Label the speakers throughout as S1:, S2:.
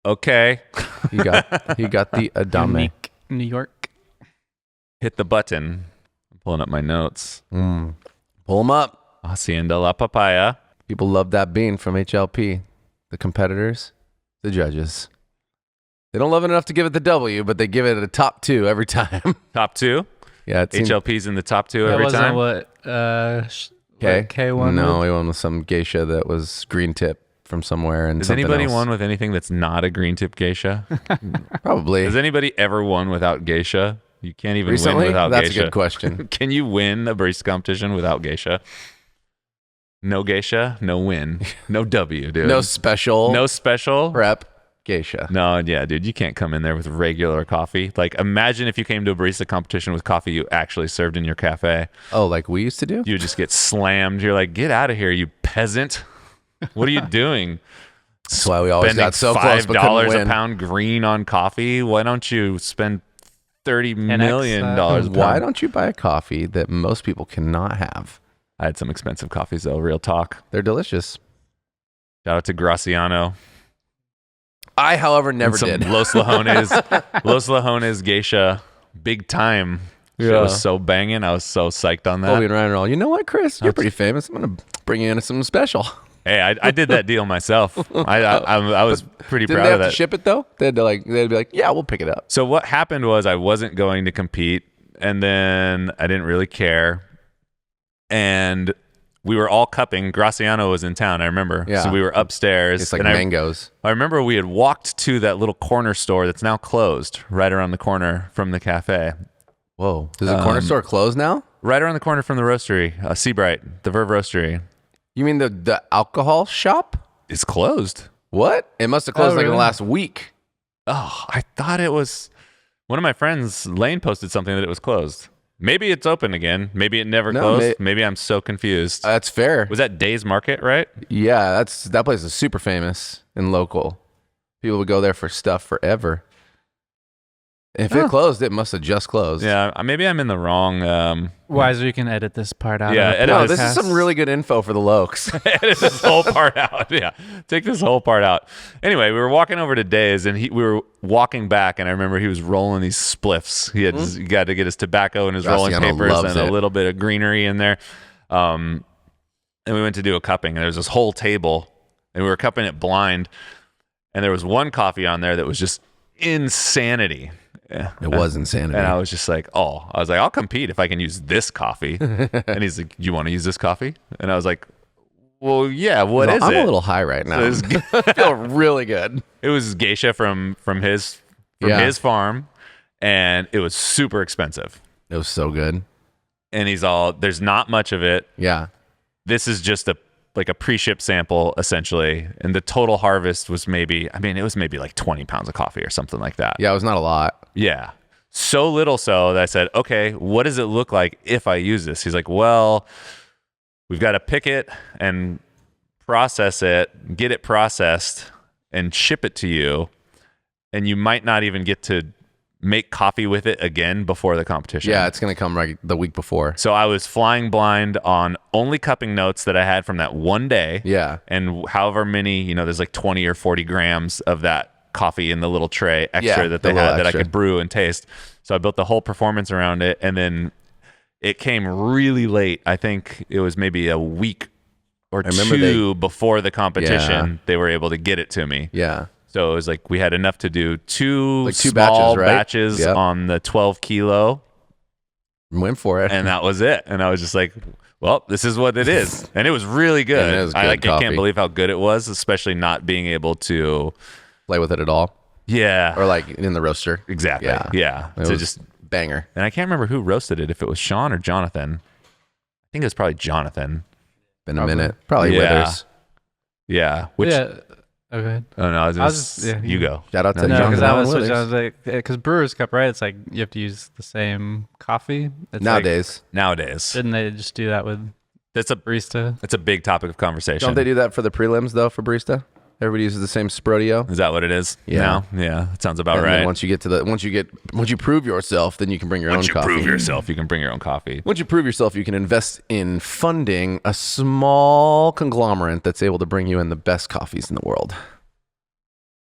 S1: Okay.
S2: He got the Adame.
S3: Unique New York.
S1: Hit the button. I'm pulling up my notes.
S2: Pull them up.
S1: Hacienda La Papaya.
S2: People love that bean from HLP. The competitors, the judges. They don't love it enough to give it the W, but they give it a top 2 every time.
S1: Top 2?
S2: Yeah, it seems
S1: HLP's in the top 2 every time?
S3: That wasn't what K won
S2: No,
S3: with?
S2: he won with some geisha that was green tip from somewhere. And
S1: Has
S2: something
S1: anybody
S2: else.
S1: won with anything that's not a green tip geisha?
S2: Probably.
S1: Has anybody ever won without geisha? You can't even
S2: Recently?
S1: win without
S2: That's
S1: geisha.
S2: a good question.
S1: Can you win a barista competition without geisha? No geisha, no win. No W, dude.
S2: No special.
S1: No special.
S2: Prep geisha.
S1: No, yeah, dude, you can't come in there with regular coffee. Like, imagine if you came to a barista competition with coffee you actually served in your cafe.
S2: Oh, like we used to do?
S1: You would just get slammed. You're like, get out of here, you peasant. What are you doing?
S2: That's why we always
S1: Spending
S2: got so close, but couldn't
S1: $5 a
S2: win.
S1: pound green on coffee. Why don't you spend $30 million a pound?
S2: Why don't you buy a coffee that most people cannot have?
S1: I had some expensive coffees though. Real talk.
S2: They're delicious.
S1: Shout out to Graciano.
S2: I, however, never
S1: And some
S2: did.
S1: Los Lajones geisha, big time. Shit
S2: Yeah.
S1: was so banging. I was so psyched on that.
S2: Colby and Ryan are all, you know what, Chris? You're pretty famous. I'm going to bring you into something special.
S1: Hey, I did that deal myself. I was pretty
S2: Didn't
S1: proud
S2: they
S1: of
S2: have
S1: that.
S2: to ship it, though? They'd be like, yeah, we'll pick it up.
S1: So what happened was I wasn't going to compete, and then I didn't really care. And we were all cupping. Graciano was in town, I remember.
S2: Yeah.
S1: So we were upstairs.
S2: It's like
S1: and
S2: mangoes.
S1: I remember we had walked to that little corner store that's now closed, right around the corner from the cafe.
S2: Whoa. Does the corner store close now?
S1: Right around the corner from the roastery, Seabright, the Verve Roastery.
S2: You mean the alcohol shop?
S1: It's closed.
S2: What? It must have closed like in the
S3: really?
S2: last week.
S1: Oh, I thought it was... One of my friends, Lane, posted something that it was closed. Maybe it's open again. Maybe it never
S2: No,
S1: closed. Maybe I'm so confused.
S2: That's fair.
S1: Was that Days Market, right?
S2: Yeah, that place is super famous and local. People would go there for stuff forever. If it closed, it must have just closed.
S1: Yeah, maybe I'm in the wrong...
S3: Wiser, you can edit this part out.
S1: Yeah,
S3: of the
S1: edit
S2: No,
S3: podcast.
S2: this is some really good info for the Lokes.
S1: edit this whole part out. Yeah, take this whole part out. Anyway, we were walking over to Days, and we were walking back, and I remember he was rolling these spliffs. He got to get his tobacco and his rolling
S2: Graciano
S1: papers
S2: loves
S1: and a
S2: it.
S1: little bit of greenery in there. And we went to do a cupping, and there was this whole table, and we were cupping it blind, and there was one coffee on there that was just insanity.
S2: It was insanity.
S1: And I was just like, I'll compete if I can use this coffee. And he's like, you want to use this coffee? And I was like, well, yeah, what is
S2: I'm
S1: it?
S2: a little high right now.
S1: So it was-
S2: I feel really good.
S1: It was geisha from his
S2: Yeah.
S1: his farm, and it was super expensive.
S2: It was so good.
S1: And he's all, there's not much of it.
S2: Yeah.
S1: This is just a pre-shipped sample essentially, and the total harvest was maybe like 20 pounds of coffee or something like that.
S2: Yeah, it was not a lot.
S1: Yeah. So little so that I said, okay, what does it look like if I use this? He's like, well, we've got to pick it and process it, get it processed, and ship it to you. And you might not even get to make coffee with it again before the competition.
S2: Yeah, it's going to come right the week before.
S1: So I was flying blind on only cupping notes that I had from that one day.
S2: Yeah.
S1: And however many, there's like 20 or 40 grams of that coffee in the little tray extra
S2: Yeah,
S1: that
S2: the
S1: they
S2: little
S1: had that I
S2: extra.
S1: could brew and taste. So I built the whole performance around it, and then it came really late. I think it was maybe a week or
S2: remember
S1: two before the competition.
S2: Yeah.
S1: They were able to get it to me.
S2: Yeah.
S1: So it was like we had enough to do two
S2: Like two
S1: small
S2: batches, right?
S1: batches
S2: Yep.
S1: on the 12 kilo,
S2: Went for it.
S1: and that was it. And I was just like, well, this is what it is. And it was really good.
S2: And it was good
S1: I
S2: coffee.
S1: can't believe how good it was, especially not being able to.
S2: Play with it at all.
S1: Yeah.
S2: Or like in the roaster.
S1: Exactly.
S2: Yeah.
S1: Yeah.
S2: It
S1: So
S2: was
S1: just,
S2: banger.
S1: and I can't remember who roasted it, if it was Sean or Jonathan. I think it was probably Jonathan.
S2: Been a minute. Probably
S1: Yeah.
S2: Withers.
S1: Yeah. Which,
S3: yeah. Oh, go ahead.
S1: oh no, I was
S3: I was
S1: just,
S3: just- yeah,
S1: you go.
S2: Shout out to
S3: No,
S2: Jonathan
S3: because I
S2: Allen
S3: was
S2: Withers.
S3: because Brewer's Cup, right? It's like you have to use the same coffee. It's
S2: Nowadays.
S1: Nowadays.
S3: like, shouldn't they just do that with
S1: That's a
S3: barista?
S1: big topic of conversation.
S2: Don't they do that for the prelims, though, for barista? Everybody uses the same Sprodio.
S1: Is that what it is?
S2: Yeah.
S1: now? Yeah. That sounds about
S2: And
S1: right.
S2: then once you prove yourself, then you can bring your
S1: Once
S2: own
S1: you
S2: coffee.
S1: prove yourself, you can bring your own coffee.
S2: Once you prove yourself, you can invest in funding a small conglomerate that's able to bring you in the best coffees in the world.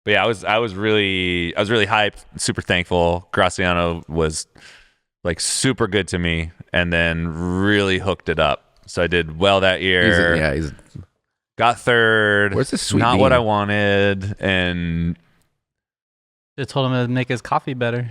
S1: But yeah, I was really hyped, super thankful. Graciano was like super good to me, and then really hooked it up. So I did well that year.
S2: He's
S1: Got third.
S2: Where's the sweet
S1: Not
S2: bean?
S1: what I wanted, and
S3: Just told him to make his coffee better.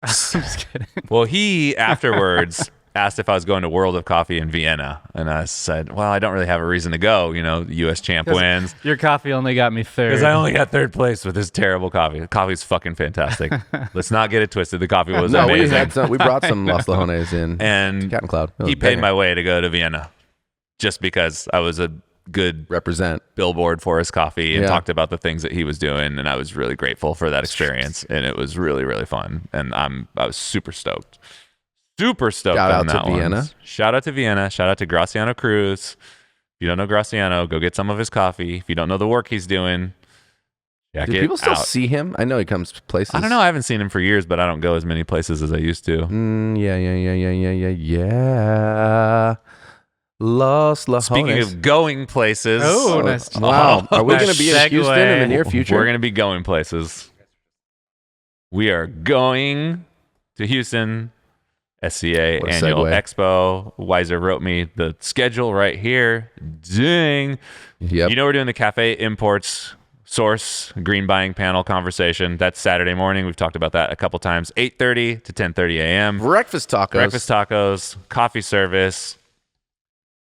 S3: I'm just kidding.
S1: well, he afterwards asked if I was going to World of Coffee in Vienna, and I said, "Well, I don't really have a reason to go. You know, U.S. champ wins."
S3: Your coffee only got me third.
S1: Because I only got third place with this terrible coffee. The coffee's fucking fantastic. Let's not get it twisted. The coffee was amazing.
S2: We brought some Los Lajones in.
S1: And
S2: Captain Cloud.
S1: he paid my way to go to Vienna just because I was a good
S2: represent
S1: billboard for his coffee and talked about the things that he was doing. And I was really grateful for that experience. And it was really, really fun. And I was super stoked. Super stoked
S2: Shout
S1: on
S2: out
S1: that
S2: to
S1: one.
S2: Vienna.
S1: Shout out to Vienna. Shout out to Graciano Cruz. If you don't know Graciano, go get some of his coffee. If you don't know the work he's doing,
S2: do people still see him? I know he comes to places.
S1: I don't know. I haven't seen him for years, but I don't go as many places as I used to.
S2: Yeah. Los Lajones.
S1: Speaking of going places.
S3: Oh, nice.
S2: Wow. Are we going to be in
S3: Segue.
S2: Houston in the near future?
S1: We're going to be going places. We are going to Houston, SCA
S2: What a
S1: Annual
S2: segue.
S1: Expo. Weiser wrote me the schedule right here. Ding.
S2: Yep.
S1: You know we're doing the Cafe Imports Source Green Buying Panel conversation. That's Saturday morning. We've talked about that a couple times. 8:30 to 10:30 a.m.
S2: Breakfast tacos.
S1: Breakfast tacos, coffee service.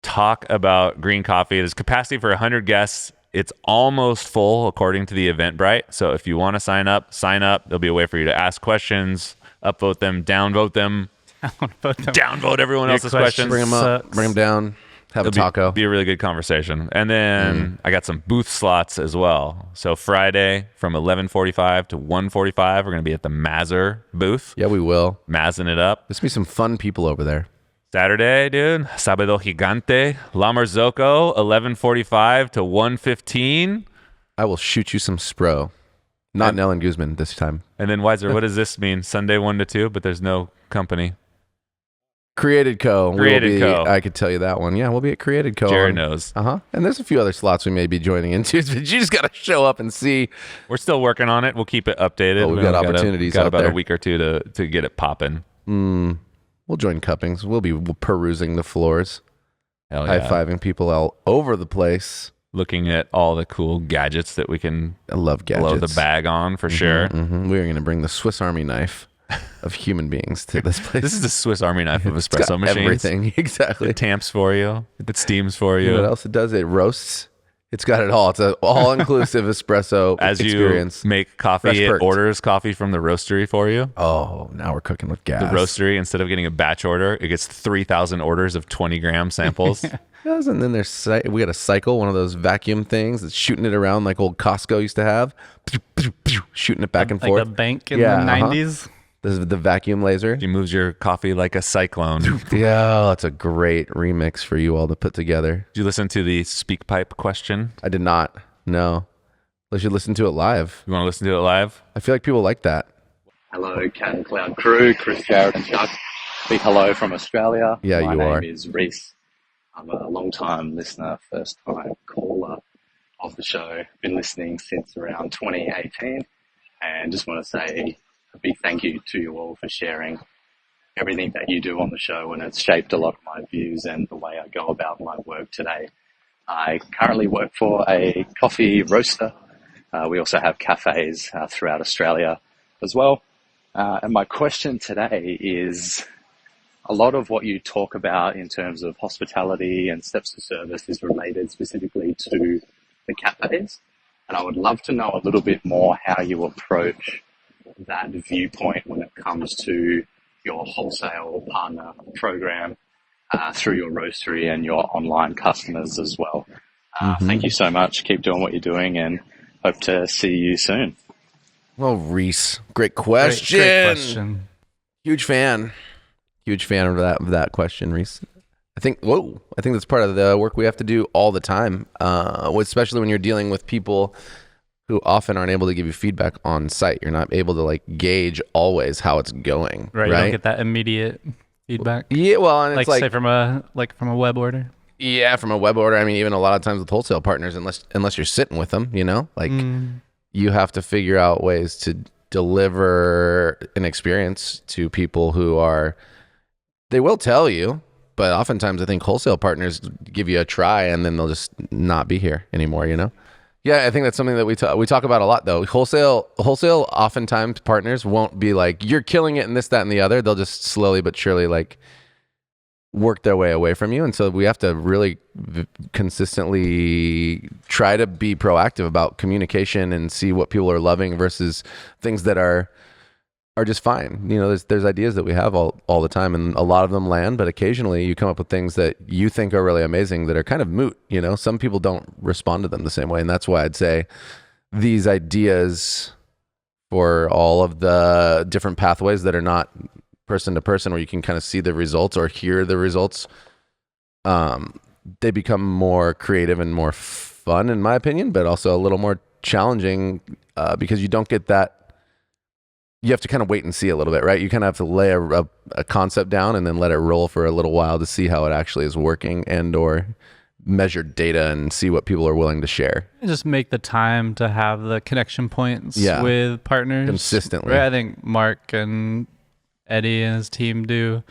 S1: Talk about green coffee. There's capacity for 100 guests. It's almost full according to the Eventbrite. So if you want to sign up, sign up. There'll be a way for you to ask questions, upvote them, downvote them, downvote everyone else's questions.
S2: Bring them up.
S3: Sucks.
S2: Bring them down. Have a taco.
S1: Be a really good conversation. And then I got some booth slots as well. So Friday from 11:45 to 1:45, we're going to be at the Mazzer booth.
S2: Yeah, we will.
S1: Mazzing it up.
S2: There's going to be some fun people over there.
S1: Saturday, dude, Sábado Gigante, La Marzocco, 11:45 to 1:15.
S2: I will shoot you some Spro. Not Nellen Guzman this time.
S1: And then Weiser, what does this mean? Sunday 1 to 2, but there's no company.
S2: Created Co.
S1: Created Co.
S2: I could tell you that one. Yeah, we'll be at Created Co.
S1: Jared knows.
S2: And there's a few other slots we may be joining into, but you just got to show up and see.
S1: We're still working on it. We'll keep it updated.
S2: Oh, we've got opportunities
S1: Got
S2: out
S1: about
S2: there.
S1: a week or two to get it popping.
S2: We'll join Cuppings. We'll be perusing the floors,
S1: Hell yeah.
S2: high-fiving people all over the place.
S1: Looking at all the cool gadgets that we can
S2: I love gadgets.
S1: blow the bag on for sure.
S2: We're going to bring the Swiss Army knife of human beings to this place.
S1: This is the Swiss Army knife of
S2: It's got
S1: espresso machines.
S2: everything. Exactly.
S1: It tamps for you. It steams for
S2: You know
S1: you.
S2: what else it does? It roasts. It's got it all. It's an all-inclusive espresso
S1: As
S2: experience.
S1: you make
S2: Fresh
S1: coffee, it
S2: perked.
S1: orders coffee from the roastery for you.
S2: Oh, now we're cooking with gas.
S1: The roastery, instead of getting a batch order, it gets 3,000 orders of 20-gram samples.
S2: Yes, and then we got a cycle, one of those vacuum things that's shooting it around like old Costco used to have, shooting it back and
S3: Like
S2: forth.
S3: the bank in
S2: Yeah,
S3: the 90s.
S2: This is the vacuum laser.
S1: She moves your coffee like a cyclone. Did
S2: Yeah, that's a great remix for you all to put together.
S1: you listen to the speak pipe question?
S2: I did not. No. We should listen to it live.
S1: You want to listen to it live?
S2: I feel like people like that.
S4: Hello, Cat and Cloud crew, Chris, Jared and Chuck. Big hello from Australia.
S2: Yeah,
S4: My
S2: you are.
S4: name is Reese. I'm a long-time listener, first-time caller of the show. Been listening since around 2018 and just want to say a big thank you to you all for sharing everything that you do on the show, and it's shaped a lot of my views and the way I go about my work today. I currently work for a coffee roaster. We also have cafes throughout Australia as well. And my question today is, a lot of what you talk about in terms of hospitality and steps to service is related specifically to the cafes. And I would love to know a little bit more how you approach that viewpoint when it comes to your wholesale partner program through your roastery and your online customers as well. Thank you so much. Keep doing what you're doing and hope to see you soon.
S2: Well, Reese, great question.
S3: Great question.
S2: Huge fan of that question, Reese. I think that's part of the work we have to do all the time, especially when you're dealing with people who often aren't able to give you feedback on site. You're not able to like gauge always how it's going.
S3: Right. You don't get that immediate feedback.
S2: Yeah, well, and
S3: Like
S2: it's like
S3: say from a web order.
S2: Yeah, from a web order. I mean, even a lot of times with wholesale partners, unless you're sitting with them, like you have to figure out ways to deliver an experience to people they will tell you, but oftentimes I think wholesale partners give you a try and then they'll just not be here anymore, Yeah, I think that's something that we talk about a lot though. Wholesale oftentimes partners won't be like, you're killing it and this, that, and the other. They'll just slowly but surely work their way away from you. And so we have to really consistently try to be proactive about communication and see what people are loving versus things that are just fine. There's ideas that we have all the time, and a lot of them land, but occasionally you come up with things that you think are really amazing that are kind of moot. Some people don't respond to them the same way. And that's why I'd say these ideas for all of the different pathways that are not person to person, where you can kind of see the results or hear the results, they become more creative and more fun, in my opinion, but also a little more challenging because you don't get that. You have to kind of wait and see a little bit, right? You kind of have to lay a concept down and then let it roll for a little while to see how it actually is working and or measure data and see what people are willing to share.
S3: And just make the time to have the connection points with partners
S2: consistently.
S3: Right? I think Mark and Eddie and his team do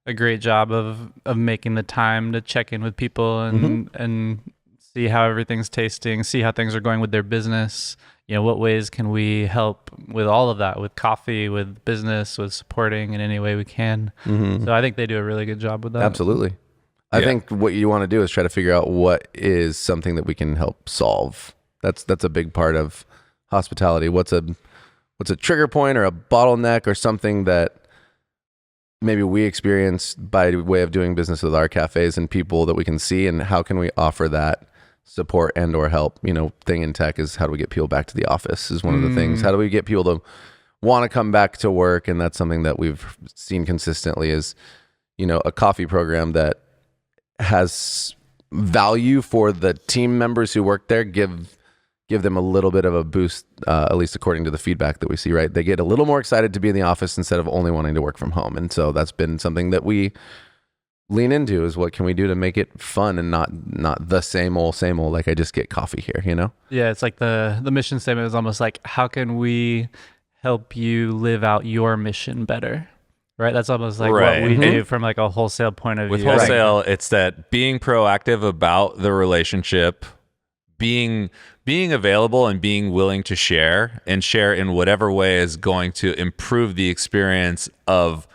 S3: a great job of making the time to check in with people and see how everything's tasting, see how things are going with their business. What ways can we help with all of that, with coffee, with business, with supporting in any way we can. So I think they do a really good job with that.
S2: Absolutely. I think what you want to do is try to figure out what is something that we can help solve. That's a big part of hospitality. What's a trigger point or a bottleneck or something that maybe we experience by way of doing business with our cafes and people that we can see, and how can we offer that support and or help? Thing in tech is, how do we get people back to the office is one of the things. How do we get people to want to come back to work? And that's something that we've seen consistently is, a coffee program that has value for the team members who work there, give them a little bit of a boost, at least according to the feedback that we see, right? They get a little more excited to be in the office instead of only wanting to work from home. And so that's been something that we lean into, is what can we do to make it fun and not the same old, like I just get coffee here,
S3: Yeah, it's like the mission statement is almost like, how can we help you live out your mission better? Right? That's almost like what we do from like a wholesale point of view.
S1: With wholesale, it's that being proactive about the relationship, being available and being willing to share in whatever way is going to improve the experience of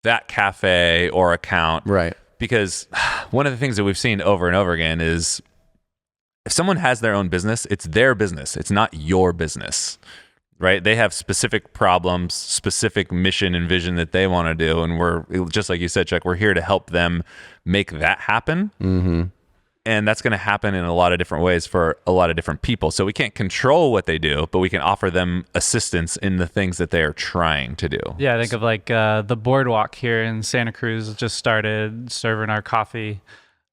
S1: that cafe or account.
S2: Right.
S1: Because one of the things that we've seen over and over again is, if someone has their own business, it's their business. It's not your business, right? They have specific problems, specific mission and vision that they want to do. And we're, just like you said, Chuck, we're here to help them make that happen. And that's going to happen in a lot of different ways for a lot of different people. So we can't control what they do, but we can offer them assistance in the things that they are trying to do.
S3: Yeah, I think of like the Boardwalk here in Santa Cruz just started serving our coffee.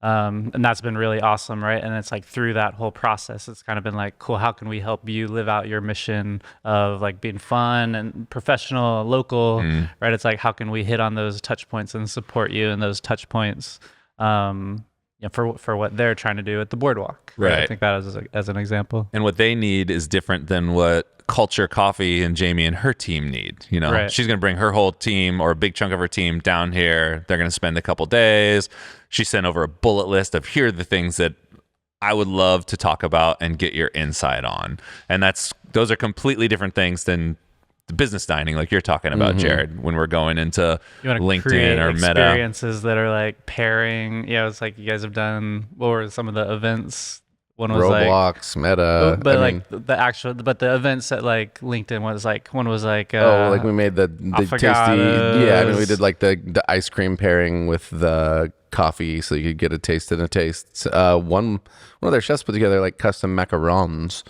S3: And that's been really awesome, right? And it's like through that whole process, it's kind of been like, cool, how can we help you live out your mission of like being fun and professional, local, right? It's like, how can we hit on those touch points and support you in those touch points? For what they're trying to do at the Boardwalk.
S1: Right.
S3: I think that as an example.
S1: And what they need is different than what Culture Coffee and Jamie and her team need.
S3: Right.
S1: She's going to bring her whole team or a big chunk of her team down here. They're going to spend a couple days. She sent over a bullet list of, here are the things that I would love to talk about and get your insight on. And those are completely different things than the business dining, like you're talking about, Jared, when we're going into LinkedIn or Meta.
S3: Experiences that are like pairing. Yeah, it's like you guys have done, what were some of the events? One was
S2: Roblox, Meta.
S3: But the events that like LinkedIn was like, one was like,
S2: like we made the tasty. Yeah, I mean, we did like the ice cream pairing with the coffee, so you could get a taste and a taste. One of their chefs put together like custom macarons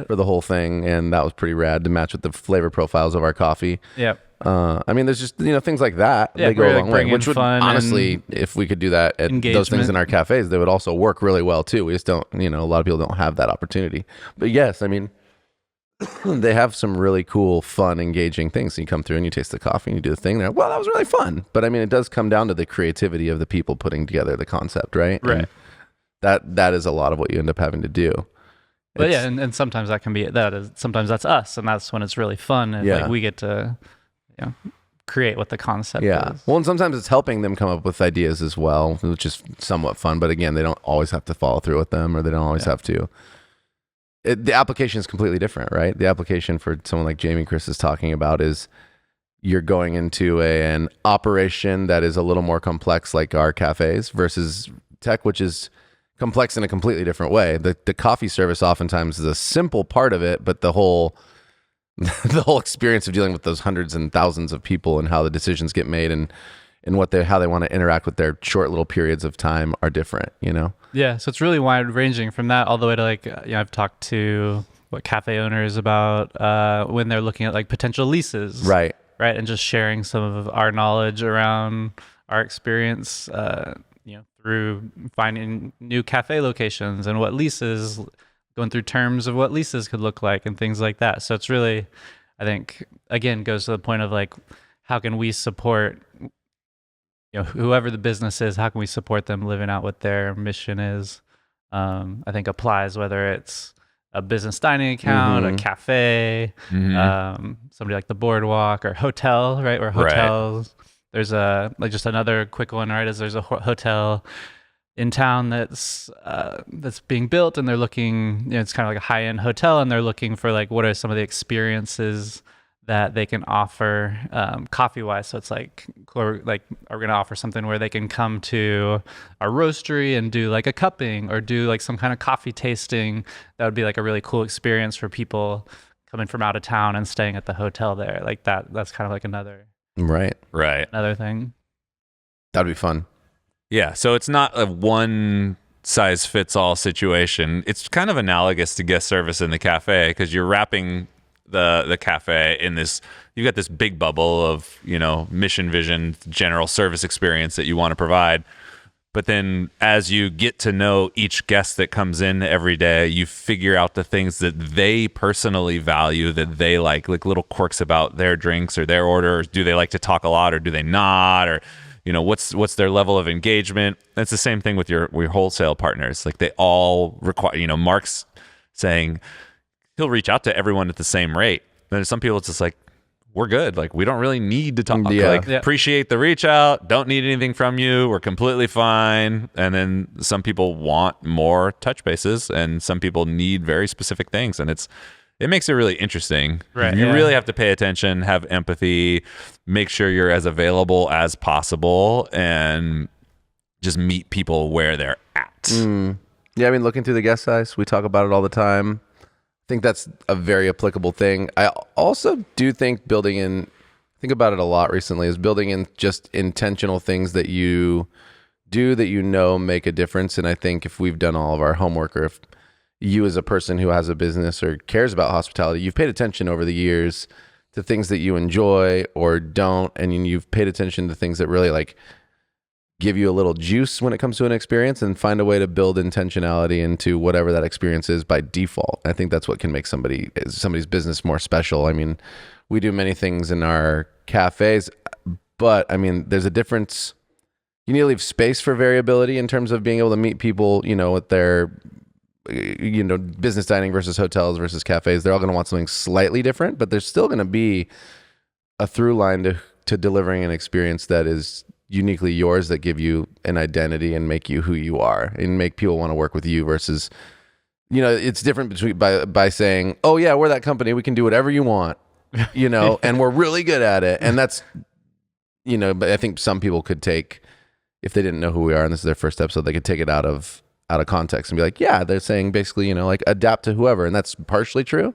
S2: for the whole thing, and that was pretty rad to match with the flavor profiles of our coffee.
S3: Yep.
S2: I mean, there's just things like that.
S3: Yeah,
S2: they go a long way.
S3: bring
S2: Which
S3: in
S2: would
S3: fun
S2: honestly, if we could do that at those things
S3: engagement.
S2: in our cafes, they would also work really well too. We just don't. A lot of people don't have that opportunity. But yes, I mean, they have some really cool, fun, engaging things. So you come through and you taste the coffee and you do the thing there. Well, that was really fun. But I mean, it does come down to the creativity of the people putting together the concept, right?
S3: Right.
S2: And that is a lot of what you end up having to do.
S3: But yeah, and sometimes that can be sometimes that's us, and that's when it's really fun. And like we get to, create what the concept is.
S2: Well, and sometimes it's helping them come up with ideas as well, which is somewhat fun. But again, they don't always have to follow through with them, or they don't always have to. The application is completely different, right? The application for someone like Jamie Chris is talking about is you're going into an operation that is a little more complex, like our cafes, versus tech, which is complex in a completely different way. The coffee service oftentimes is a simple part of it, but the whole experience of dealing with those hundreds and thousands of people and how the decisions get made and how they want to interact with their short little periods of time are different,
S3: Yeah, so it's really wide ranging from that all the way to like, I've talked to cafe owners about when they're looking at like potential leases.
S2: Right.
S3: And just sharing some of our knowledge around our experience, through finding new cafe locations and what leases, going through terms of what leases could look like and things like that. So it's really, I think, again, goes to the point of like, how can we support, whoever the business is, how can we support them living out what their mission is? I think applies whether it's a business dining account, a cafe, somebody like the Boardwalk or hotel, right? Or hotels. There's just another quick one, right? Is there's a hotel in town that's being built, and they're looking, it's kind of like a high-end hotel, and they're looking for like what are some of the experiences that they can offer coffee-wise. So it's like are we going to offer something where they can come to our roastery and do like a cupping or do like some kind of coffee tasting? That would be like a really cool experience for people coming from out of town and staying at the hotel there. Like that's kind of like another another thing.
S2: That'd be fun.
S1: Yeah, so it's not a one size fits all situation. It's kind of analogous to guest service in the cafe, because you're wrapping the cafe in this, you got this big bubble of, mission, vision, general service experience that you want to provide. But then as you get to know each guest that comes in every day, you figure out the things that they personally value, that they like little quirks about their drinks or their orders. Do they like to talk a lot or do they not? Or, what's their level of engagement? It's the same thing with your wholesale partners. Like they all require, Mark's saying he'll reach out to everyone at the same rate. Then some people, it's just like, we're good. Like, we don't really need to talk. Appreciate the reach out. Don't need anything from you. We're completely fine. And then some people want more touch bases, and some people need very specific things. And it makes it really interesting.
S3: Right.
S1: You really have to pay attention, have empathy, make sure you're as available as possible, and just meet people where they're at.
S2: Yeah, I mean, looking through the guest size, we talk about it all the time. I think that's a very applicable thing. I also do think think about it a lot recently, is building in just intentional things that you do that make a difference. And I think if we've done all of our homework, or if you as a person who has a business or cares about hospitality, you've paid attention over the years to things that you enjoy or don't, and you've paid attention to things that really like give you a little juice when it comes to an experience, and find a way to build intentionality into whatever that experience is by default. I think that's what can make somebody's business more special. I mean, we do many things in our cafes, but I mean, there's a difference. You need to leave space for variability in terms of being able to meet people, with their, business dining versus hotels versus cafes. They're all going to want something slightly different, but there's still going to be a through line to delivering an experience that is uniquely yours, that give you an identity and make you who you are and make people want to work with you, versus, it's different between by saying, oh yeah, we're that company, we can do whatever you want, and we're really good at it. And that's, but I think some people could take, if they didn't know who we are and this is their first episode, they could take it out of context and be like, yeah, they're saying basically, like adapt to whoever. And that's partially true,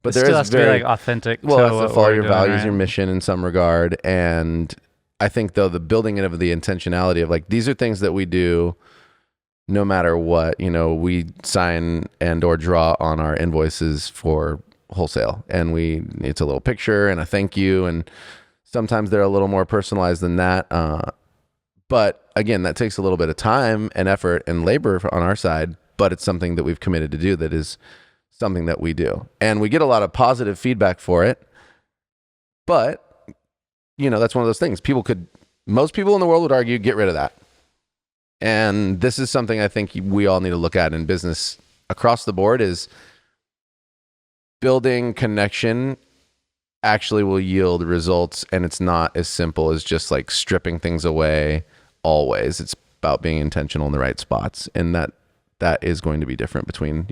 S2: but there
S3: still
S2: is
S3: has to be like authentic.
S2: Well,
S3: to
S2: it has
S3: what
S2: to follow
S3: we're
S2: your
S3: doing,
S2: values,
S3: right?
S2: your mission in some regard. And I think though the building of the intentionality of like, these are things that we do no matter what, we sign and or draw on our invoices for wholesale, and it's a little picture and a thank you. And sometimes they're a little more personalized than that. But again, that takes a little bit of time and effort and labor on our side, but it's something that we've committed to do that is something that we do, and we get a lot of positive feedback for it. But that's one of those things. Most people in the world would argue, get rid of that. And this is something I think we all need to look at in business across the board, is building connection actually will yield results, and it's not as simple as just like stripping things away always. It's about being intentional in the right spots, and that is going to be different between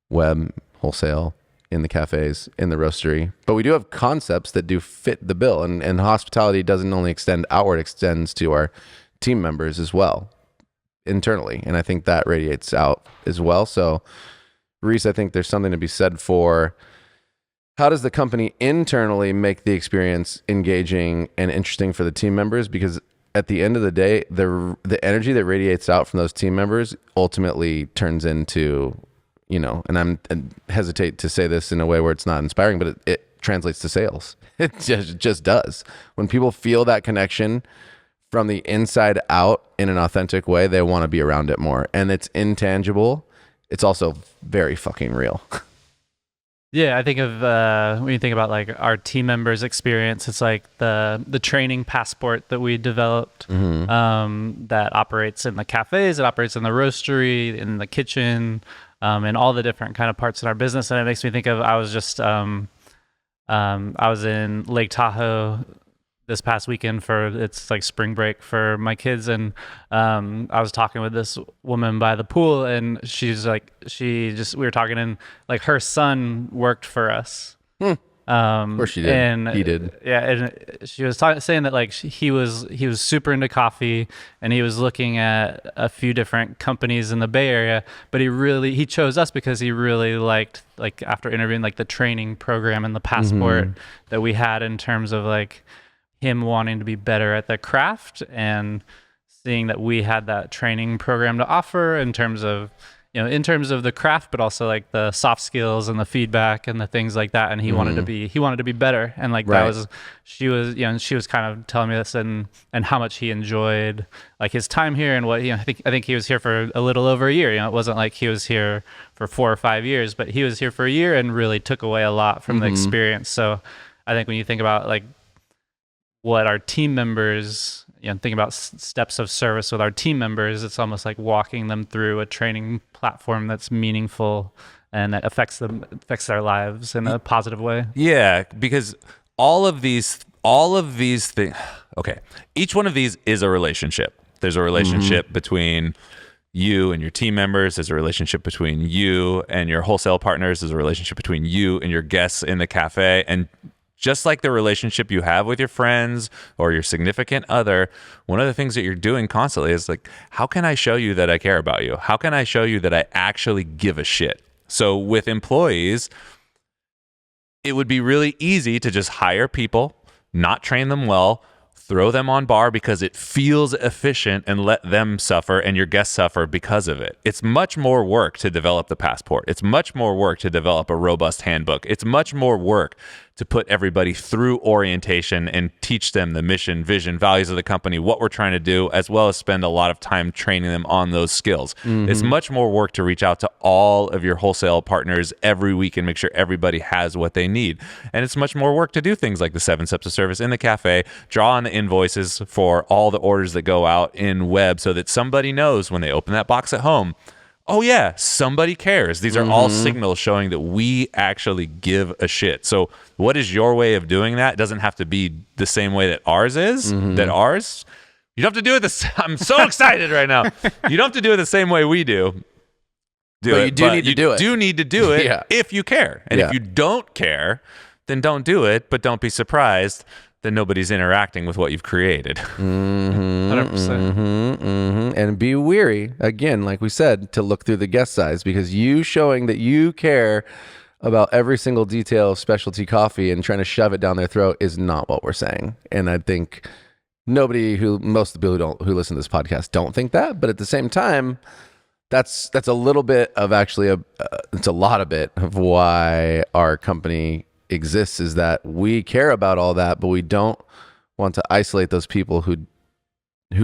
S2: web, wholesale, in the cafes, in the roastery. But we do have concepts that do fit the bill, and hospitality doesn't only extend outward, it extends to our team members as well internally, and I think that radiates out as well. So Reese, I think there's something to be said for how does the company internally make the experience engaging and interesting for the team members? Because at the end of the day, the energy that radiates out from those team members ultimately turns into, and I hesitate to say this in a way where it's not inspiring, but it translates to sales. It just does. When people feel that connection from the inside out in an authentic way, they want to be around it more. And it's intangible. It's also very fucking real.
S3: Yeah, I think of when you think about like our team members' experience, it's like the training passport that we developed that operates in the cafes, it operates in the roastery, in the kitchen, and all the different kind of parts in our business. And it makes me think of I was in Lake Tahoe this past weekend it's like spring break for my kids, and I was talking with this woman by the pool, and she's like, we were talking, and like her son worked for us.
S2: Of course she did.
S3: And
S2: he did.
S3: Yeah, and she was saying that like he was super into coffee, and he was looking at a few different companies in the Bay Area, but he chose us because he really liked, like after interviewing, like the training program and the passport that we had in terms of like him wanting to be better at the craft, and seeing that we had that training program to offer in terms of the craft, but also like the soft skills and the feedback and the things like that. And he wanted to be better. And like she was kind of telling me this, and how much he enjoyed like his time here, and what, I think he was here for a little over a year. It wasn't like he was here for 4 or 5 years, but he was here for a year and really took away a lot from the experience. So I think when you think about like what our team members, think about steps of service with our team members, it's almost like walking them through a training platform that's meaningful and that affects their lives in a positive way.
S1: Yeah, because all of these things, okay, each one of these is a relationship. There's a relationship between you and your team members. There's a relationship between you and your wholesale partners. There's a relationship between you and your guests in the cafe. And just like the relationship you have with your friends or your significant other, one of the things that you're doing constantly is like, how can I show you that I care about you? How can I show you that I actually give a shit? So with employees, it would be really easy to just hire people, not train them well, throw them on bar because it feels efficient, and let them suffer and your guests suffer because of it. It's much more work to develop the passport. It's much more work to develop a robust handbook. It's much more work to put everybody through orientation and teach them the mission, vision, values of the company, what we're trying to do, as well as spend a lot of time training them on those skills. It's much more work to reach out to all of your wholesale partners every week and make sure everybody has what they need. And it's much more work to do things like the 7 steps of service in the cafe, draw on the invoices for all the orders that go out in web, so that somebody knows when they open that box at home, oh yeah, somebody cares. These are all signals showing that we actually give a shit. So what is your way of doing that? It doesn't have to be the same way that ours is. You don't have to do it I'm so excited right now. You don't have to do it the same way we do.
S2: You do need to do it
S1: yeah. If you care. And if you don't care, then don't do it, but don't be surprised that nobody's interacting with what you've created.
S3: 100%.
S2: And be weary, again, like we said, to look through the guest size, because you showing that you care about every single detail of specialty coffee and trying to shove it down their throat is not what we're saying. And I think most of the people who listen to this podcast don't think that, but at the same time, that's a little bit of actually it's a lot of it of why our company exists, is that we care about all that, but we don't want to isolate those people who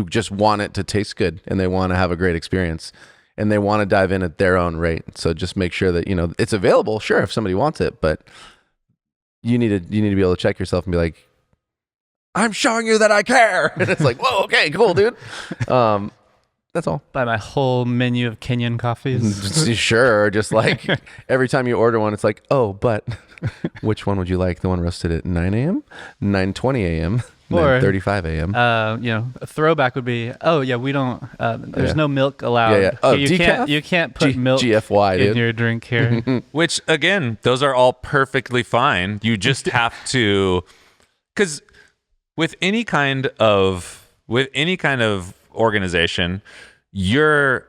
S2: just want it to taste good and they want to have a great experience. and they want to dive in at their own rate. So just make sure that, it's available. Sure, if somebody wants it, but you need to be able to check yourself and be like, I'm showing you that I care. And it's like, whoa, okay, cool, dude. That's all.
S3: Buy my whole menu of Kenyan coffees.
S2: Sure. Just like every time you order one, it's like, oh, but which one would you like? The one roasted at 9 a.m., 9:20 a.m.,
S3: Or
S2: 9:35 a.m.
S3: A throwback would be, we don't. There's no milk allowed.
S2: Yeah. Oh,
S3: you
S2: decaf?
S3: can't put milk
S2: GFY,
S3: in
S2: dude.
S3: your drink here.
S1: Which again, those are all perfectly fine. You just have to, because with any kind of organization, you're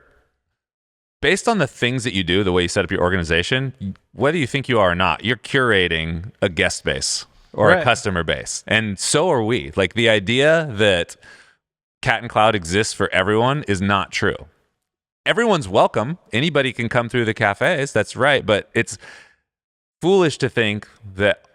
S1: based on the things that you do, the way you set up your organization, whether you think you are or not, you're curating a guest base or a customer base. And so are we. Like, the idea that Cat and Cloud exists for everyone is not true. Everyone's welcome. Anybody can come through the cafes. That's right. But it's foolish to think that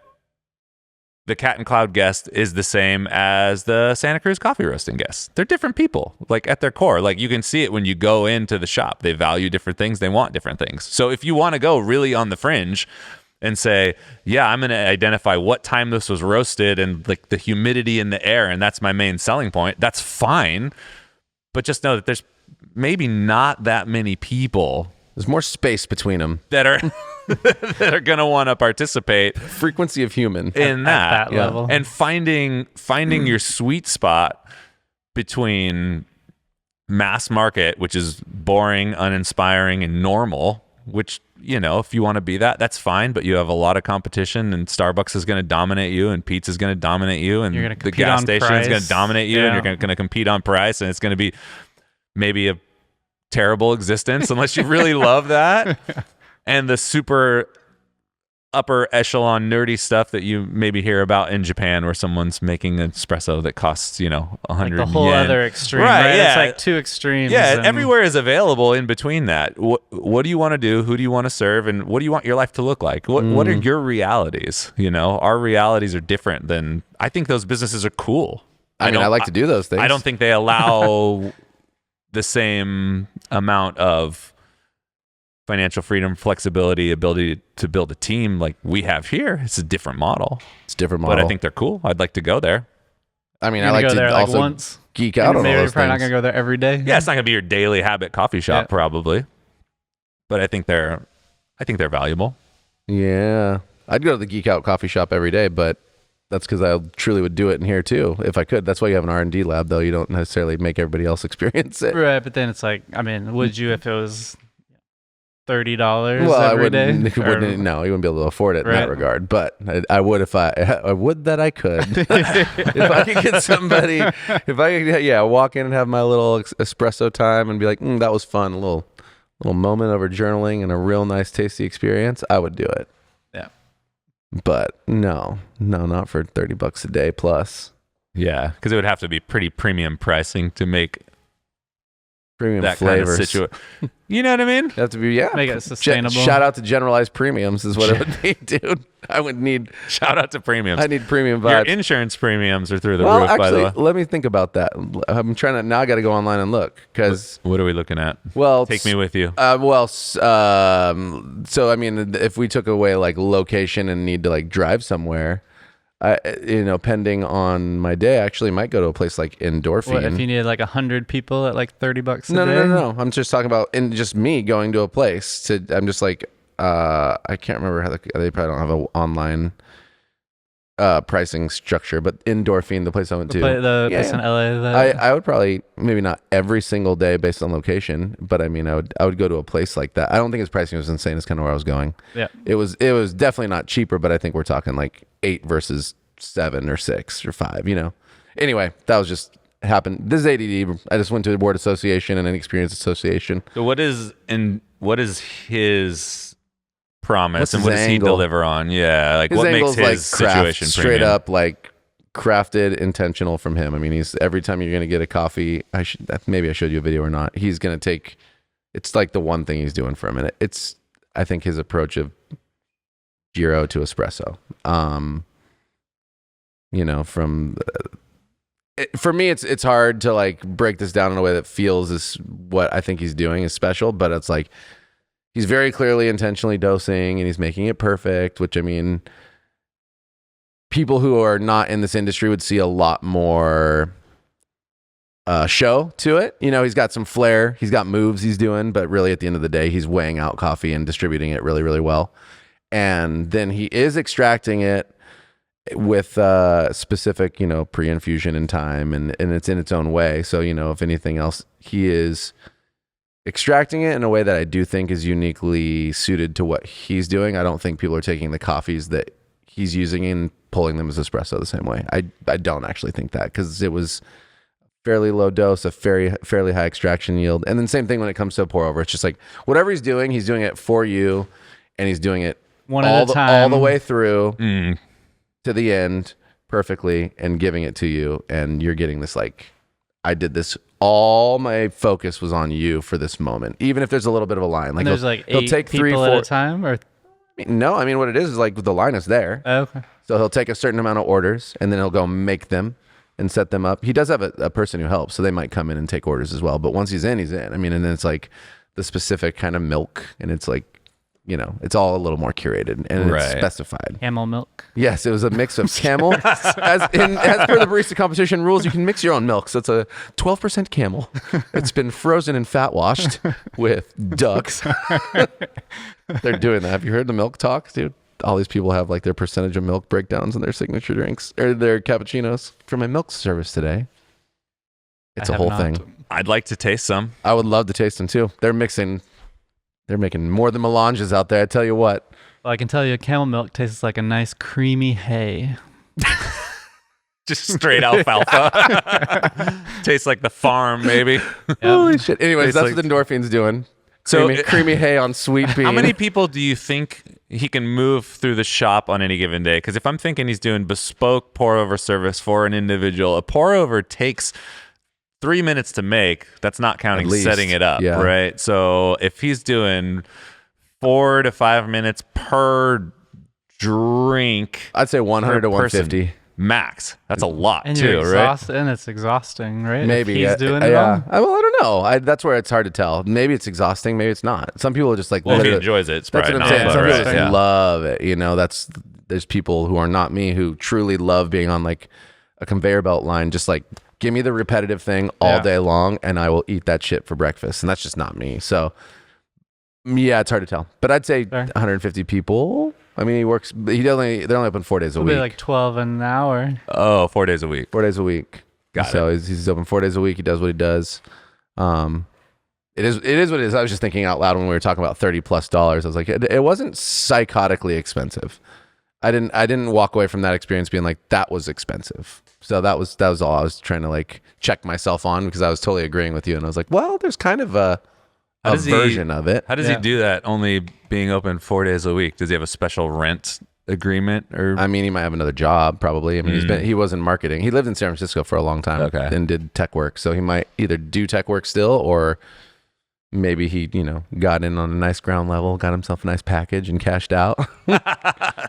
S1: the Cat and Cloud guest is the same as the Santa Cruz coffee roasting guest. They're different people, like, at their core. Like, you can see it when you go into the shop. They value different things. They want different things. So if you want to go really on the fringe and say, yeah, I'm going to identify what time this was roasted and like the humidity in the air, and that's my main selling point, that's fine. But just know that there's maybe not that many people.
S2: There's more space between them
S1: that are that are going to want to participate.
S2: Frequency of human
S1: in that
S3: level.
S1: And finding your sweet spot between mass market, which is boring, uninspiring, and normal, which, if you want to be that, that's fine, but you have a lot of competition, and Starbucks is going to dominate you, and pizza is going to dominate you, and the gas station is going to dominate you, and you're going to compete on price, and it's going to be maybe a terrible existence unless you really love that. And the super upper echelon nerdy stuff that you maybe hear about in Japan, where someone's making an espresso that costs 100
S3: like the whole
S1: yen.
S3: other extreme, right?
S1: Yeah.
S3: It's like two extremes.
S1: Yeah,
S3: and
S1: everywhere is available in between that. What do you want to do? Who do you want to serve? And what do you want your life to look like? What are your realities? Our realities are different than, I think those businesses are cool.
S2: I like to do those things.
S1: I don't think they allow the same amount of financial freedom, flexibility, ability to build a team like we have here. It's a different model.
S2: But
S1: I think they're cool. I'd like to go there.
S2: I
S3: You're
S2: like
S3: go
S2: to
S3: there
S2: also
S3: like once.
S2: geek out on
S3: maybe
S2: all
S3: you're
S2: those
S3: probably not
S2: things.
S3: gonna go there every day.
S1: Yeah, it's not gonna be your daily habit coffee shop probably, but I think they're valuable.
S2: Yeah, I'd go to the geek out coffee shop every day, but that's because I truly would do it in here too if I could. That's why you have an R&D lab, though. You don't necessarily make everybody else experience it.
S3: Right, but then it's like, would you if it was $30
S2: Well,
S3: every day?
S2: No, you wouldn't be able to afford it in that regard. But I would if I would that I could. If I could get somebody, walk in and have my little espresso time and be like, that was fun, a little moment over journaling and a real nice, tasty experience, I would do it.
S3: Yeah.
S2: But no, not for $30 a day plus.
S1: Yeah, because it would have to be pretty premium pricing to make
S2: Premium
S1: that
S2: flavors.
S1: kind of situation. You know what I mean?
S2: Have to be
S3: Make it sustainable.
S2: Shout out to Generalized Premiums is what it would be, dude. I would need.
S1: Shout out to premiums.
S2: I need premium
S1: Your
S2: vibes.
S1: insurance premiums are through the
S2: Well,
S1: roof, by the way.
S2: actually, let me think about that. I'm trying to now. I got to go online and look because.
S1: What are we looking at?
S2: Well,
S1: Take me with you.
S2: So I mean, if we took away like location and need to like drive somewhere, pending on my day, I actually might go to a place like Endorphin.
S3: What if you needed like 100 people at like $30 a
S2: No,
S3: day?
S2: no. I'm just talking about just me going to a place to. I'm just like, I can't remember how they probably don't have an online pricing structure, but Endorphin, the place I went to,
S3: The place in LA.
S2: I would probably maybe not every single day based on location, but I mean, I would go to a place like that. I don't think his pricing was insane. It's kind of where I was going.
S3: Yeah.
S2: It was definitely not cheaper, but I think we're talking like 8 versus 7 or 6 or 5. Anyway, that was just happened. This is ADD. I just went to the board association and an experience association.
S1: So what is his promise
S2: What's
S1: and
S2: his
S1: what does he
S2: angle?
S1: deliver on? Yeah, like
S2: His
S1: what
S2: angle
S1: makes
S2: is
S1: his
S2: like
S1: situation
S2: straight
S1: premium?
S2: up like crafted, intentional from him. I mean, he's every time you're gonna get a coffee. Maybe I showed you a video or not. He's gonna take. It's like the one thing he's doing for a minute. It's I think his approach of Giro to espresso. From for me, it's hard to like break this down in a way that feels is what I think he's doing is special, but it's like he's very clearly intentionally dosing and he's making it perfect, which I mean, people who are not in this industry would see a lot more show to it. You know, he's got some flair, he's got moves he's doing, but really at the end of the day, he's weighing out coffee and distributing it really, really well. And then he is extracting it with specific, you know, pre-infusion and time, and it's in its own way. So, you know, if anything else, he is extracting it in a way that I do think is uniquely suited to what he's doing. I don't think people are taking the coffees that he's using and pulling them as espresso the same way. I don't actually think that, because it was fairly low dose, a fairly high extraction yield. And then same thing when it comes to a pour over. It's just like whatever he's doing it for you, and he's doing it
S3: one at a time,
S2: all the way through to the end perfectly, and giving it to you, and you're getting this like, I did this, all my focus was on you for this moment, even if there's a little bit of a line. Like
S3: and there's like 8
S2: take
S3: people
S2: 3, 4
S3: at a time, or
S2: no, I mean what it is like the line is there.
S3: okay.
S2: So he'll take a certain amount of orders and then he'll go make them and set them up. He does have a person who helps, so they might come in and take orders as well. But once he's in, he's in. I mean, and then it's like the specific kind of milk, and it's like, you know, it's all a little more curated and it's specified.
S3: Camel milk.
S2: Yes, it was a mix of camel. as per the barista competition rules, you can mix your own milk. So it's a 12% camel. It's been frozen and fat washed with ducks. They're doing that. Have you heard the milk talk, dude? All these people have like their percentage of milk breakdowns in their signature drinks or their cappuccinos. For my milk service today, it's a whole thing.
S1: I'd like to taste some.
S2: I would love to taste them too. They're making more than melanges out there. I tell you what.
S3: Well, I can tell you, camel milk tastes like a nice creamy hay.
S1: Just straight alfalfa. Tastes like the farm, maybe.
S2: Holy shit. Anyways,
S1: Tastes
S2: that's
S1: like-
S2: what the endorphin's doing.
S1: So
S2: Creamy hay on sweet bean.
S1: how many people do you think he can move through the shop on any given day? Because if I'm thinking he's doing bespoke pour over service for an individual, a pour over takes 3 minutes to make. That's not counting
S2: At least,
S1: setting it up,
S2: yeah.
S1: right? So if he's doing 4 to 5 minutes per drink,
S2: I'd say 100 to
S1: per person,
S2: 150.
S1: max. That's a lot
S3: And
S1: too,
S3: you're
S1: right?
S3: exhausted, and it's exhausting, right?
S2: Maybe
S3: if he's doing it
S2: yeah.
S3: all.
S2: Well, I don't know. That's where it's hard to tell. Maybe it's exhausting. Maybe it's not. Some people are just like,
S1: Well, if he
S2: literally-
S1: enjoys it, it's
S2: that's
S1: probably
S2: what I'm
S1: not.
S2: saying.
S1: but
S2: Some people
S1: right,
S2: just
S1: yeah.
S2: love it. You know, there's people who are not me who truly love being on like a conveyor belt line. Just like, give me the repetitive thing all day long, and I will eat that shit for breakfast. And that's just not me. So, yeah, it's hard to tell. But I'd say
S3: Fair.
S2: 150 people. I mean, they're only open 4 days a
S3: It'll
S2: week.
S3: be like 12 an hour.
S1: Oh, 4 days a week.
S2: 4 days a week.
S1: Got
S2: so he's open 4 days a week. He does what he does. It is what it is. I was just thinking out loud when we were talking about $30+ I was like, it wasn't psychotically expensive. I didn't walk away from that experience being like, that was expensive. So that was all I was trying to like check myself on, because I was totally agreeing with you, and I was like, well, there's kind of a version of it.
S1: How does he do that? Only being open 4 days a week. Does he have a special rent agreement? Or
S2: I mean, he might have another job probably. I mean, he was in marketing. He lived in San Francisco for a long time and did tech work. So he might either do tech work still, or maybe he, got in on a nice ground level, got himself a nice package and cashed out.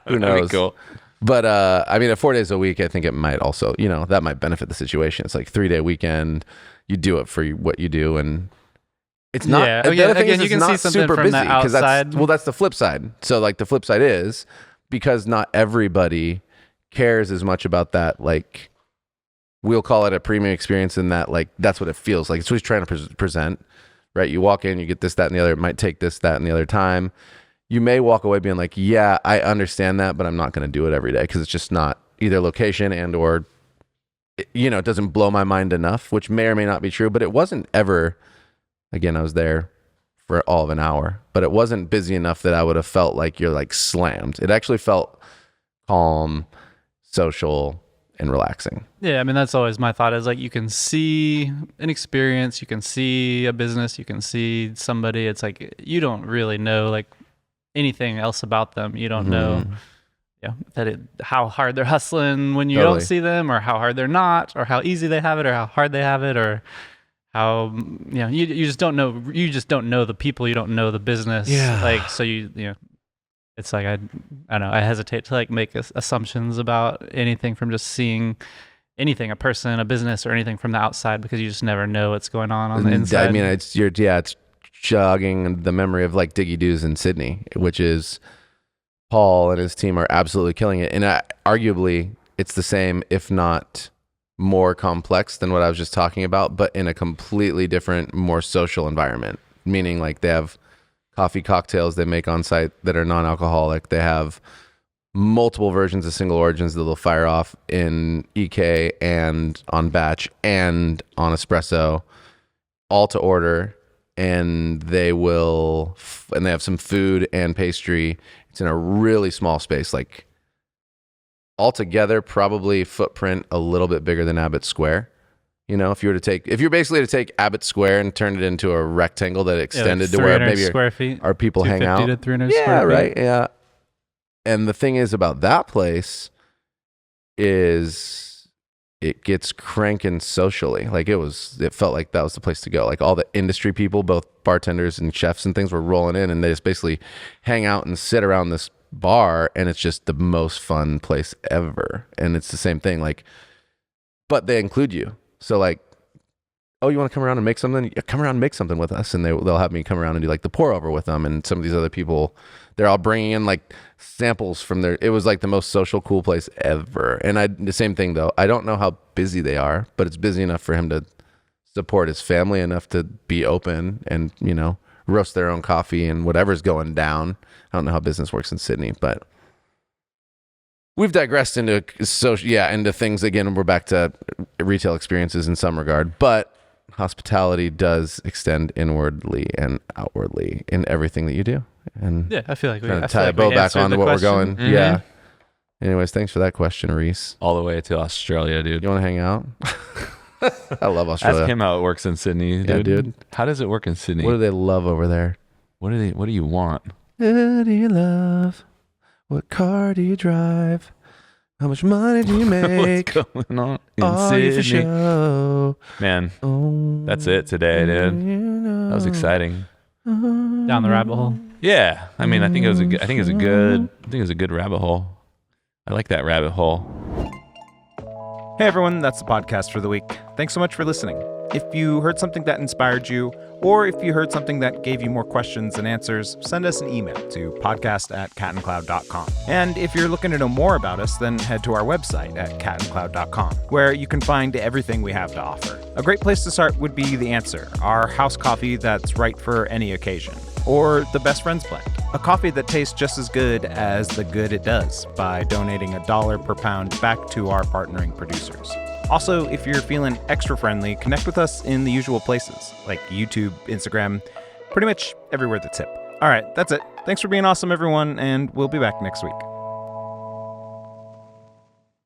S2: Who knows?
S1: Cool.
S2: But I mean, at 4 days a week, I think it might also, that might benefit the situation. It's like 3-day weekend. You do it for what you do, and it's not.
S3: Yeah.
S2: The other thing
S3: Again,
S2: is
S3: you
S2: it's
S3: can
S2: not
S3: see something
S2: super
S3: from
S2: busy,
S3: the
S2: 'cause
S3: outside.
S2: that's the flip side. So like the flip side is, because not everybody cares as much about that. Like, we'll call it a premium experience, in that like that's what it feels like. It's what he's trying to present, right? You walk in, you get this, that, and the other. It might take this, that, and the other time. You may walk away being like, yeah, I understand that, but I'm not going to do it every day, because it's just not either location and or, it doesn't blow my mind enough, which may or may not be true. But it wasn't ever, again, I was there for all of an hour, but it wasn't busy enough that I would have felt like you're like slammed. It actually felt calm, social, and relaxing.
S3: Yeah, I mean, that's always my thought, is like, you can see an experience, you can see a business, you can see somebody. It's like, you don't really know like anything else about them. You don't know how hard they're hustling when you
S2: Totally.
S3: don't see them, or how hard they're not, or how easy they have it, or how hard they have it, or how you just don't know. You just don't know the people. You don't know the business.
S2: Yeah.
S3: Like, so it's like I don't know. I hesitate to like make assumptions about anything from just seeing anything, a person, a business, or anything from the outside, because you just never know what's going on the inside.
S2: I mean, it's jogging the memory of like Diggy Doos in Sydney, which is Paul and his team are absolutely killing it. And arguably, it's the same, if not more complex than what I was just talking about, but in a completely different, more social environment. Meaning, like, they have coffee cocktails they make on site that are non-alcoholic. They have multiple versions of single origins that they'll fire off in EK and on batch and on espresso, all to order. And they will, and they have some food and pastry. It's in a really small space, like altogether, probably footprint a little bit bigger than Abbott Square. You know, if you're basically to take Abbott Square and turn it into a rectangle that extended
S3: like
S2: to where maybe
S3: square feet,
S2: our people hang out.
S3: 250 to 300
S2: Yeah,
S3: square feet.
S2: right. Yeah. And the thing is about that place is it gets cranking socially. Like it felt like that was the place to go. Like all the industry people, both bartenders and chefs and things, were rolling in, and they just basically hang out and sit around this bar, and it's just the most fun place ever. And it's the same thing, like, but they include you. So like, oh, you want to come around and make something? Yeah, come around and make something with us. And they'll have me come around and do like the pour over with them. And some of these other people, they're all bringing in like samples from it was like the most social, cool place ever. And the same thing though, I don't know how busy they are, but it's busy enough for him to support his family enough to be open and, you know, roast their own coffee and whatever's going down. I don't know how business works in Sydney, but we've digressed into into things again. We're back to retail experiences in some regard, but hospitality does extend inwardly and outwardly in everything that you do. And
S3: yeah, I feel like we
S2: trying to tie a bow back onto what we're going.
S3: Mm-hmm.
S2: Yeah. Anyways, thanks for that question, Reese.
S1: All the way to Australia, dude.
S2: You want to hang out? I love Australia.
S1: Ask him how it works in Sydney, dude.
S2: Yeah, dude.
S1: How does it work in Sydney?
S2: What do they love over there?
S1: What do you want?
S2: What do you love? What car do you drive? How much money do you make?
S1: What's going on in
S2: Are you for
S1: Sydney?
S2: show?
S1: Man,
S2: Oh,
S1: that's it today, dude.
S2: you know.
S1: That was exciting.
S3: Down the rabbit hole.
S1: Yeah, I mean, I think it was a good rabbit hole. I like that rabbit hole.
S5: Hey everyone, that's the podcast for the week. Thanks so much for listening. If you heard something that inspired you, or if you heard something that gave you more questions than answers, send us an email to podcast@catandcloud.com. And if you're looking to know more about us, then head to our website at catandcloud.com, where you can find everything we have to offer. A great place to start would be The Answer, our house coffee that's right for any occasion. Or the Best Friends Blend, a coffee that tastes just as good as the good it does by donating $1 per pound back to our partnering producers. Also, if you're feeling extra friendly, connect with us in the usual places, like YouTube, Instagram, pretty much everywhere that's hip. All right, that's it. Thanks for being awesome, everyone, and we'll be back next week.